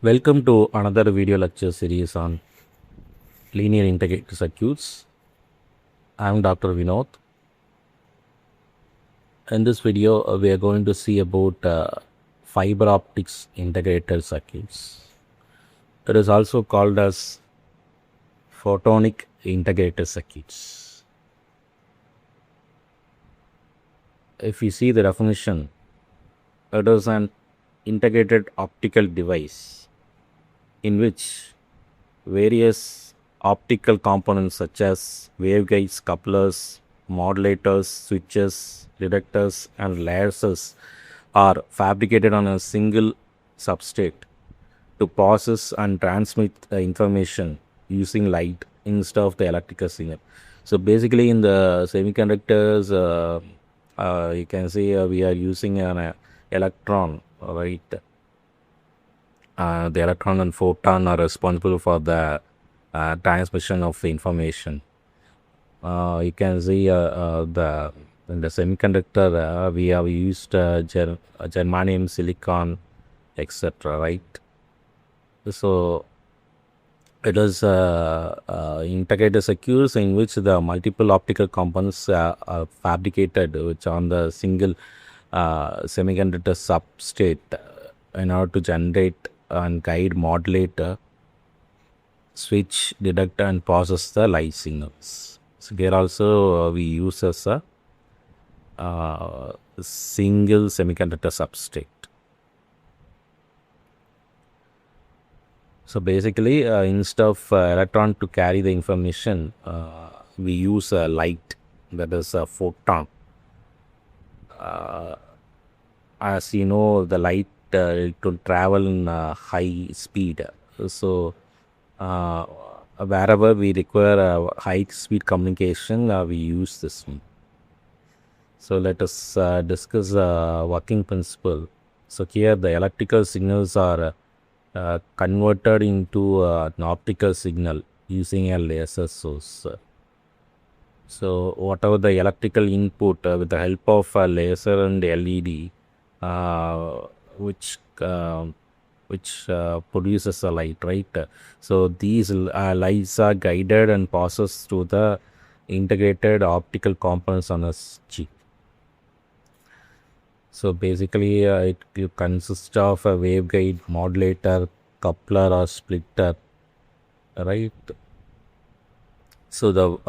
Welcome to another video lecture series on linear integrated circuits. I am Dr. Vinod. In this video, we are going to see about fiber optics integrated circuits. It is also called as photonic integrated circuits. If we see the definition, it is an integrated optical device in which various optical components such as waveguides, couplers, modulators, switches, detectors, and lasers are fabricated on a single substrate to process and transmit information using light instead of the electrical signal. So basically, in the semiconductors, you can see we are using an electron, right? The electron and photon are responsible for the transmission of the information. You can see in the semiconductor we have used germanium, silicon, etc. Right? So it is integrated circuits in which the multiple optical components are fabricated, which on the single semiconductor substrate in order to generate and guide, modulate, switch, detect, and process the light signals. So here also we use as a single semiconductor substrate. So basically, instead of electron to carry the information, we use a light, that is a photon. As you know, the light to travel in high speed. So wherever we require a high speed communication, we use this one. So let us discuss working principle. So here the electrical signals are converted into an optical signal using a laser source. So whatever the electrical input with the help of a laser and LED, which produces a light, right? So these lights are guided and passes through the integrated optical components on a chip. So basically, it consists of a waveguide, modulator, coupler, or splitter, right? So the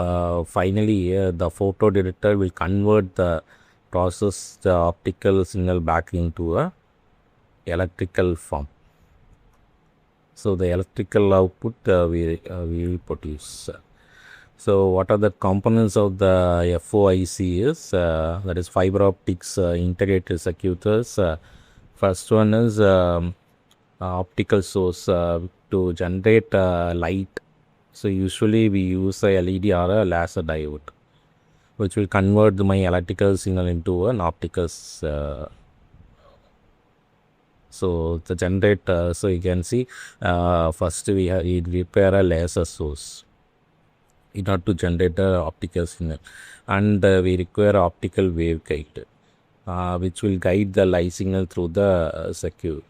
finally the photo detector will convert the optical signal back into a electrical form. So the electrical output we will produce. So what are the components of the FOIC is that is fiber optics integrated circuits. First one is optical source to generate light. So usually we use a LED or a laser diode, which will convert my electrical signal into an optical. So the generator, so you can see first we repair a laser source in order to generate a optical signal, and we require optical waveguide, which will guide the light signal through the circuit,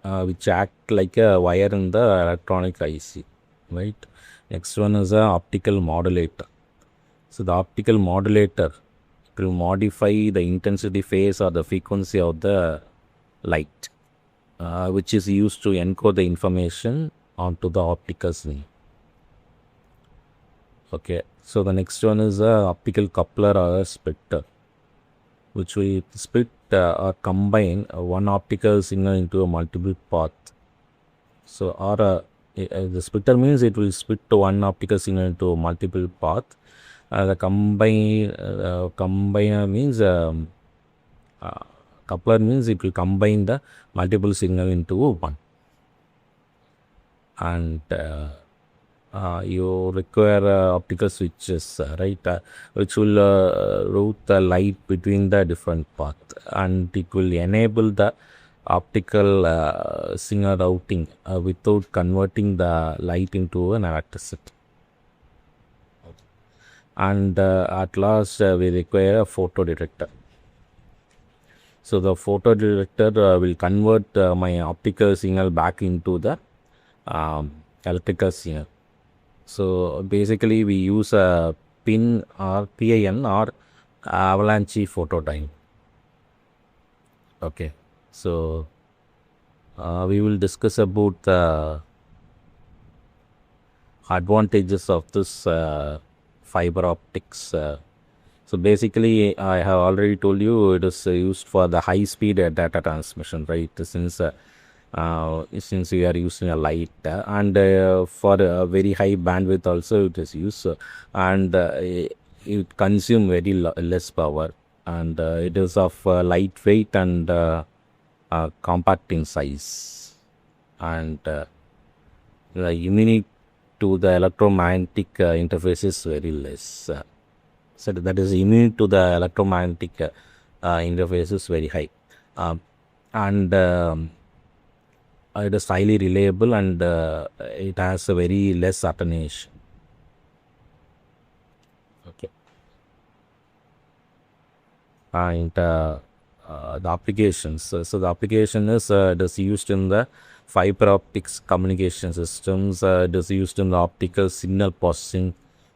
which act like a wire in the electronic IC, right? Next one is a optical modulator. So the optical modulator will modify the intensity, phase, or the frequency of the light, which is used to encode the information onto the optical signal. Okay, so the next one is a optical coupler or a splitter, which will split or combine one optical signal into a multiple path. So or the splitter means it will split one optical signal into multiple path. The combiner means coupler means it will combine the multiple signal into one, and you require optical switches, right, which will route the light between the different path, and it will enable the optical signal routing without converting the light into an electricity. And at last we require a photo detector. So the photo detector will convert my optical signal back into the electrical signal. So basically we use a pin or PIN or avalanche photodioide. Okay, so we will discuss about the advantages of this fiber optics. So basically, I have already told you it is used for the high speed data transmission, right? Since we are using a light and for a very high bandwidth also it is used, and it consume very less power, and it is of lightweight and compact in size, and the immunity to the electromagnetic interface is very less. So that is immune to the electromagnetic interface is very high, and it is highly reliable, and it has a very less attenuation. Okay, and the applications. So the application is it is used in the fiber optics communication systems. It is used in the optical signal processing,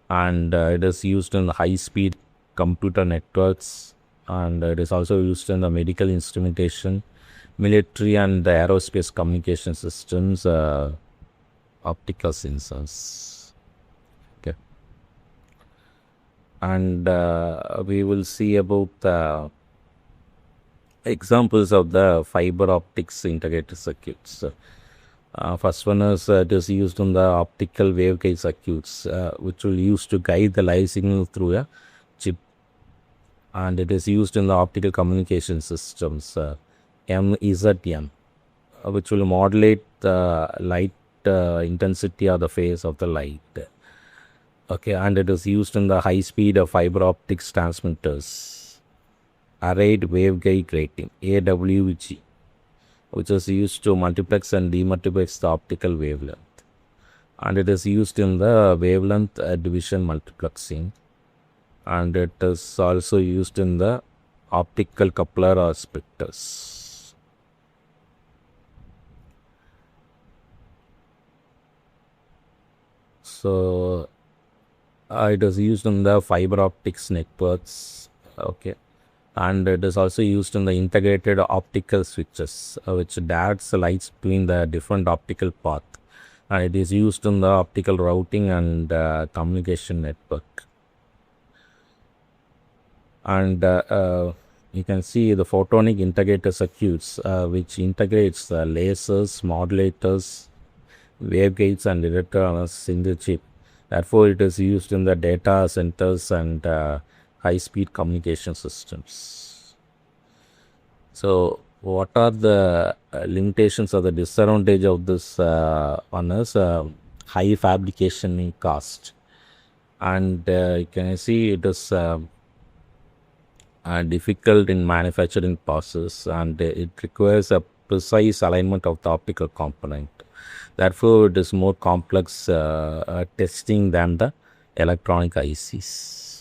and it is used in the high speed computer networks, and it is also used in the medical instrumentation, military and the aerospace communication systems, optical sensors. Okay, and we will see about the examples of the fiber optics integrated circuits. First one is it is used in the optical waveguide circuits, which will use to guide the live signal through a chip, and it is used in the optical communication systems, MEZM, which will modulate the light intensity or the phase of the light. Okay, and it is used in the high speed fiber optics transmitters, arrayed waveguide grating, AWG, which is used to multiplex and demultiplex the optical wavelength, and it is used in the wavelength division multiplexing, and it is also used in the optical coupler or splitters. So it is used in the fiber optics networks. Okay, and it is also used in the integrated optical switches, which directs the lights between the different optical path, and it is used in the optical routing and communication network. And you can see the photonic integrated circuits, which integrates the lasers, modulators, waveguides and electronics in the chip. Therefore, it is used in the data centers and high-speed communication systems. So, what are the limitations or the disadvantage of this one is high fabrication cost, and you can see it is difficult in manufacturing process, and it requires a precise alignment of the optical component. Therefore, it is more complex testing than the electronic ICs.